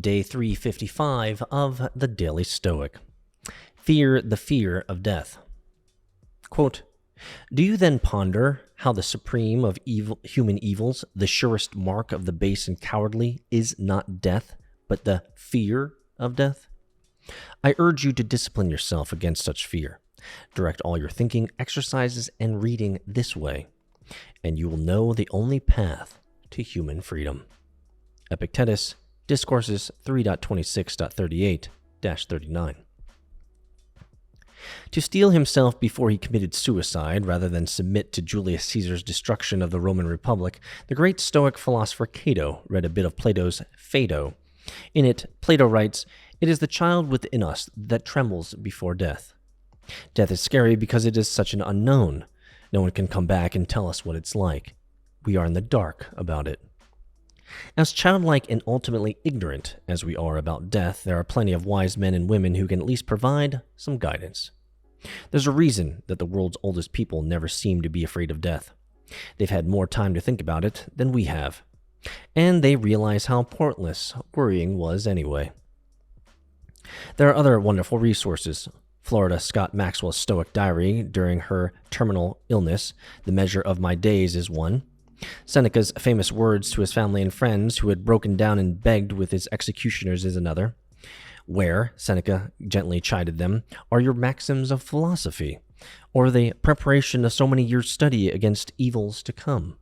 Day 355 of the Daily Stoic. Fear the fear of death. Quote, "Do you then ponder how the supreme of human evils, the surest mark of the base and cowardly, is not death, but the fear of death? I urge you to discipline yourself against such fear. Direct all your thinking, exercises, and reading this way, and you will know the only path to human freedom." Epictetus, Discourses 3.26.38-39. To steel himself before he committed suicide rather than submit to Julius Caesar's destruction of the Roman Republic, the great Stoic philosopher Cato read a bit of Plato's Phaedo. In it, Plato writes, "It is the child within us that trembles before death. Death is scary because it is such an unknown. No one can come back and tell us what it's like. We are in the dark about it." As childlike and ultimately ignorant as we are about death, there are plenty of wise men and women who can at least provide some guidance. There's a reason that the world's oldest people never seem to be afraid of death. They've had more time to think about it than we have, and they realize how pointless worrying was anyway. There are other wonderful resources. Florida Scott Maxwell's Stoic diary during her terminal illness, "The Measure of My Days," is one. Seneca's famous words to his family and friends who had broken down and begged with his executioners is another. "Where," Seneca gently chided them, "are your maxims of philosophy, or the preparation of so many years' study against evils to come?"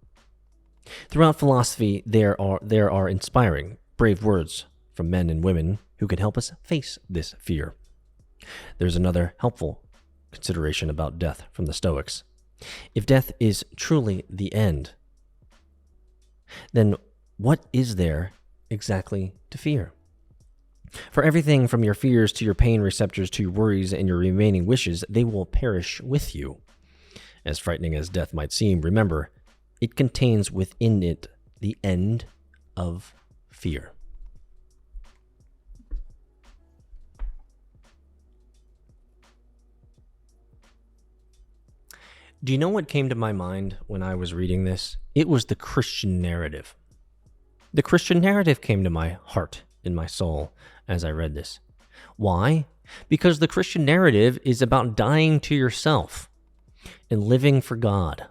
Throughout philosophy, there are inspiring, brave words from men and women who can help us face this fear. There's another helpful consideration about death from the Stoics. If death is truly the end, then what is there exactly to fear? For everything from your fears to your pain receptors to your worries and your remaining wishes, they will perish with you. As frightening as death might seem, remember, it contains within it the end of fear. Do you know what came to my mind when I was reading this? It was the Christian narrative. The Christian narrative came to my heart and my soul as I read this. Why? Because the Christian narrative is about dying to yourself and living for God.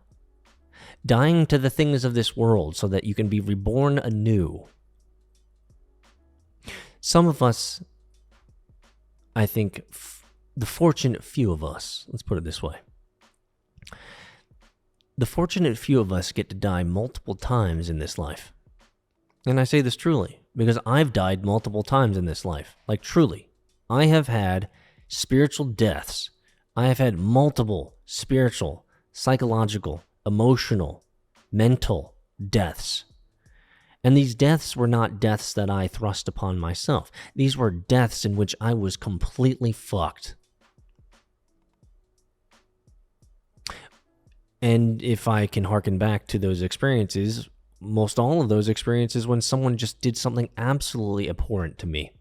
Dying to the things of this world so that you can be reborn anew. Some of us, I think, the fortunate few of us, let's put it this way. The fortunate few of us get to die multiple times in this life. And I say this truly, because I've died multiple times in this life. Like truly. I have had spiritual deaths. I have had multiple spiritual, psychological, emotional, mental deaths. And these deaths were not deaths that I thrust upon myself. These were deaths in which I was completely fucked. And if I can harken back to those experiences, most all of those experiences when someone just did something absolutely abhorrent to me,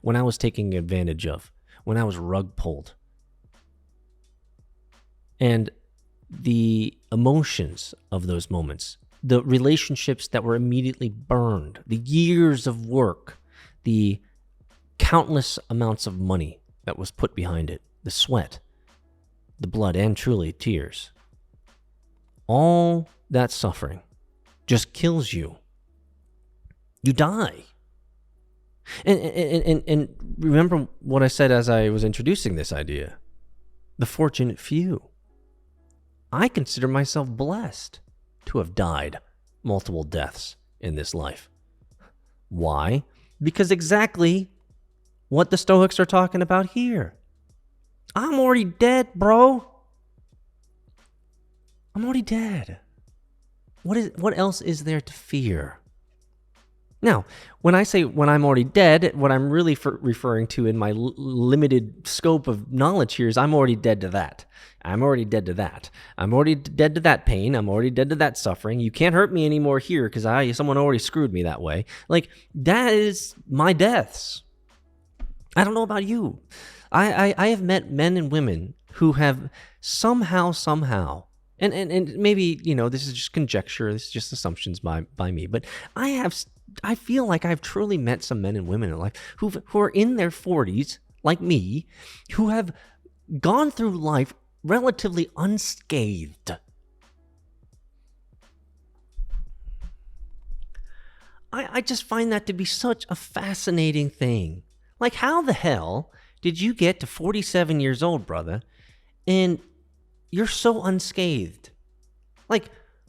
when I was taken advantage of, when I was rug pulled. And the emotions of those moments, the relationships that were immediately burned, the years of work, the countless amounts of money that was put behind it, the sweat, the blood, and truly tears. All that suffering just kills you. You die. And remember what I said as I was introducing this idea. The fortunate few. I consider myself blessed to have died multiple deaths in this life. Why? Because exactly what the Stoics are talking about here. I'm already dead, bro. I'm already dead. What else is there to fear? Now, when I say when I'm already dead, what I'm really referring to in my limited scope of knowledge here is I'm already dead to that. I'm already dead to that. I'm already dead to that pain. I'm already dead to that suffering. You can't hurt me anymore here because someone already screwed me that way. Like, that is my deaths. I don't know about you. I have met men and women who have somehow, and maybe, this is just conjecture, this is just assumptions by me, but I have I feel like I've truly met some men and women in life who are in their 40s, like me, who have gone through life relatively unscathed. I just find that to be such a fascinating thing. Like, how the hell did you get to 47 years old, brother, and you're so unscathed? Like,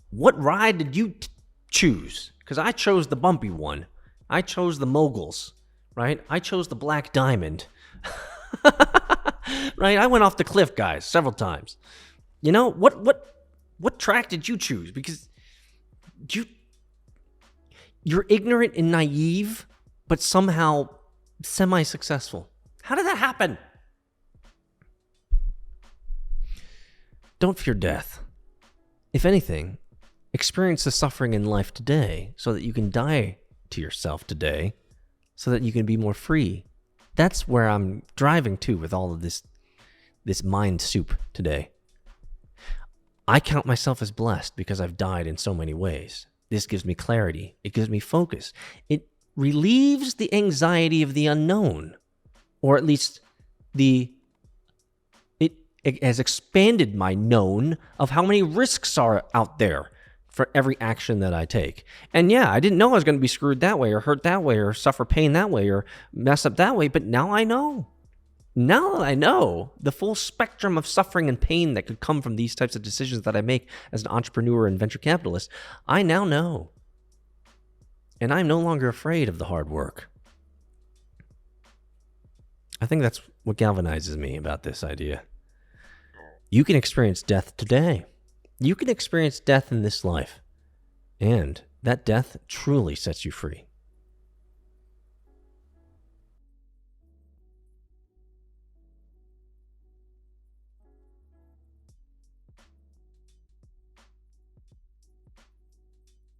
what ride did you choose? Because I chose the bumpy one. I chose the moguls, right? I chose the black diamond. Right? I went off the cliff, guys, several times. You know, what track did you choose? Because you're ignorant and naive, but somehow semi-successful. How did that happen? Don't fear death. If anything, experience the suffering in life today so that you can die to yourself today, so that you can be more free. That's where I'm driving to with all of this mind soup today. I count myself as blessed because I've died in so many ways. This gives me clarity. It gives me focus. It relieves the anxiety of the unknown, or at least it has expanded my known of how many risks are out there for every action that I take. And yeah, I didn't know I was going to be screwed that way, or hurt that way, or suffer pain that way, or mess up that way, but now I know. Now that I know the full spectrum of suffering and pain that could come from these types of decisions that I make as an entrepreneur and venture capitalist, I now know. And I'm no longer afraid of the hard work. I think that's what galvanizes me about this idea. You can experience death today. You can experience death in this life. And that death truly sets you free.